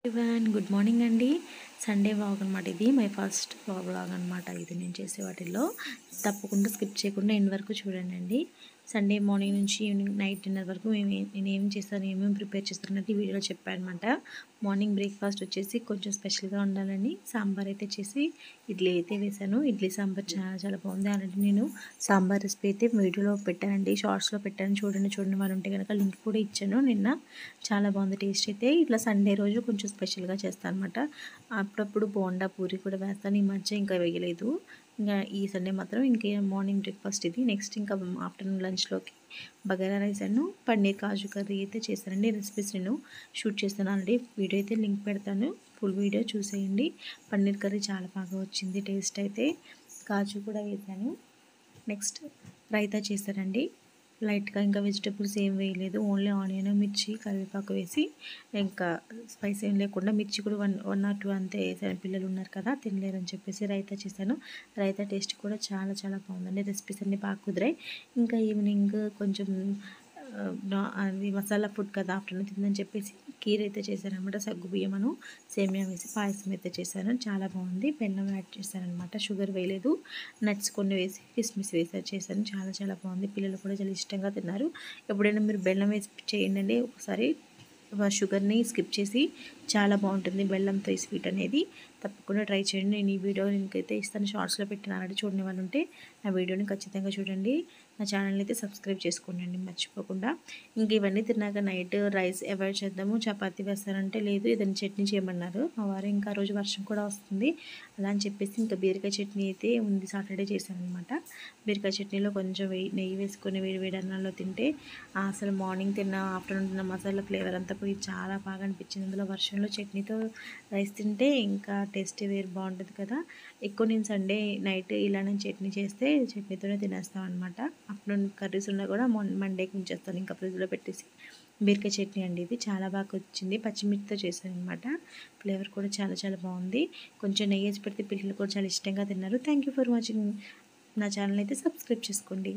Everyone good morning అండి. Sunday vlog అనమాట. ఇది మై ఫస్ట్ వ్లాగ్ అనమాట. ఇది నేను చేసే వాటిల్లో తప్పకుండా స్కిప్ చేయకుండా ఎండ్ వరకు చూడండి అండి. సండే మార్నింగ్ నుంచి ఈవినింగ్ నైట్ డిన్నర్ వరకు నేను ఏం చేస్తాను, ఏమేమి ప్రిపేర్ చేస్తానన్నది ఈ వీడియోలో చెప్పాను అనమాట. మార్నింగ్ బ్రేక్ఫాస్ట్ వచ్చేసి కొంచెం స్పెషల్గా ఉండాలని సాంబార్ అయితే చేసి ఇడ్లీ అయితే వేశాను. ఇడ్లీ సాంబార్ చాలా చాలా బాగుంది. ఆల్రెడీ నేను సాంబార్ రెసిపీ అయితే వీడియోలో పెట్టానండి, షార్ట్స్లో పెట్టాను. చూడండి వాళ్ళు ఉంటే కనుక లింక్ కూడా ఇచ్చాను నిన్న. చాలా బాగుంది టేస్ట్ అయితే. ఇట్లా సండే రోజు కొంచెం స్పెషల్గా చేస్తాను అనమాట. అప్పుడప్పుడు బోండా పూరి కూడా వేస్తాను. ఈ మధ్య ఇంకా వేయలేదు. ఇంకా ఈ సండే మాత్రం ఇంకా మార్నింగ్ బ్రేక్ఫాస్ట్ ఇది. నెక్స్ట్ ఇంకా ఆఫ్టర్నూన్ లంచ్లోకి బగారా రైస్ అను పన్నీర్ కాజు కర్రీ అయితే చేస్తానండి. రెసిపీస్ నేను షూట్ చేస్తాను ఆల్రెడీ. వీడియో అయితే లింక్ పెడతాను, ఫుల్ వీడియో చూసేయండి. పన్నీర్ కర్రీ చాలా బాగా వచ్చింది టేస్ట్ అయితే. కాజు కూడా వేసాను. నెక్స్ట్ రైతా చేశానండి. లైట్గా ఇంకా వెజిటబుల్స్ ఏం వేయలేదు, ఓన్లీ ఆనియన్, మిర్చి, కరివేపాకు వేసి, ఇంకా స్పైస్ ఏం లేకుండా మిర్చి కూడా వన్ ఆర్ టూ అంతే వేసాను. పిల్లలు ఉన్నారు కదా తినలేరని చెప్పేసి రైతా చేశాను. రైతా టేస్ట్ కూడా చాలా చాలా బాగుందండి. రెసిపీస్ అన్నీ బాగా కుదిరాయి. ఇంకా ఈవినింగ్ కొంచెం అది మసాలా ఫుడ్ కదా ఆఫ్టర్నూన్ తిందని చెప్పేసి కీర్ అయితే చేశాను అనమాట. సగ్గు బియ్యమను సేమియా వేసి పాయసం అయితే చేశాను. చాలా బాగుంది. బెల్లం యాడ్ చేశాను అనమాట, షుగర్ వేయలేదు. నట్స్ కొన్ని వేసి కిస్మిస్ వేసి చేశాను. చాలా చాలా బాగుంది. పిల్లలు కూడా చాలా ఇష్టంగా తిన్నారు. ఎప్పుడైనా మీరు బెల్లం వేసి చేయండి ఒకసారి, షుగర్ని స్కిప్ చేసి. చాలా బాగుంటుంది బెల్లంతో ఈ స్వీట్ అనేది. తప్పకుండా ట్రై చేయండి. నేను ఈ వీడియో లింక్ అయితే ఇస్తాను, షార్ట్స్లో పెట్టిన. ఆల్రెడీ చూడని వాళ్ళు ఉంటే నా వీడియోని ఖచ్చితంగా చూడండి. నా ఛానల్ని అయితే సబ్స్క్రైబ్ చేసుకోండి మర్చిపోకుండా. ఇంక ఇవన్నీ తిన్నాక నైట్ రైస్ అవాయిడ్ చేద్దాము, చపాతీ వేస్తానంటే లేదు ఏదైనా చట్నీ చేయమన్నారు మా వారు. ఇంకా రోజు వర్షం కూడా వస్తుంది అలా అని చెప్పేసి ఇంకా బీరకాయ చట్నీ అయితే ఉంది, సాటర్డే చేశాను అనమాట. బీరకాయ చట్నీలో కొంచెం నెయ్యి వేసుకొని వేడి అన్నంలో తింటే అసలు మార్నింగ్ తిన్న ఆఫ్టర్నూన్ తిన్న మసాలా ఫ్లేవర్ అంతా పోయి చాలా బాగా అనిపించింది. అందులో వర్షంలో చట్నీతో రైస్ తింటే ఇంకా టేస్ట్ వేరు బాగుంటుంది కదా. ఎక్కువ నేను సండే నైట్ ఇలానే చట్నీ చేస్తే చట్నీతోనే తినేస్తాను అనమాట. ఆఫ్టర్నూన్ కర్రీస్ ఉన్నా కూడా మండేకి ఉంచేస్తాను ఇంకా ఫ్రిడ్జ్లో పెట్టేసి. బీరకాయ చట్నీ అండి ఇది, చాలా బాగా వచ్చింది. పచ్చిమిర్చితో చేశాను అనమాట. ఫ్లేవర్ కూడా చాలా చాలా బాగుంది. కొంచెం నెయ్యి వేసి పెడితే పిల్లలు కూడా చాలా ఇష్టంగా తిన్నారు. Thank you for watching. నా ఛానల్ అయితే సబ్స్క్రైబ్ చేసుకోండి.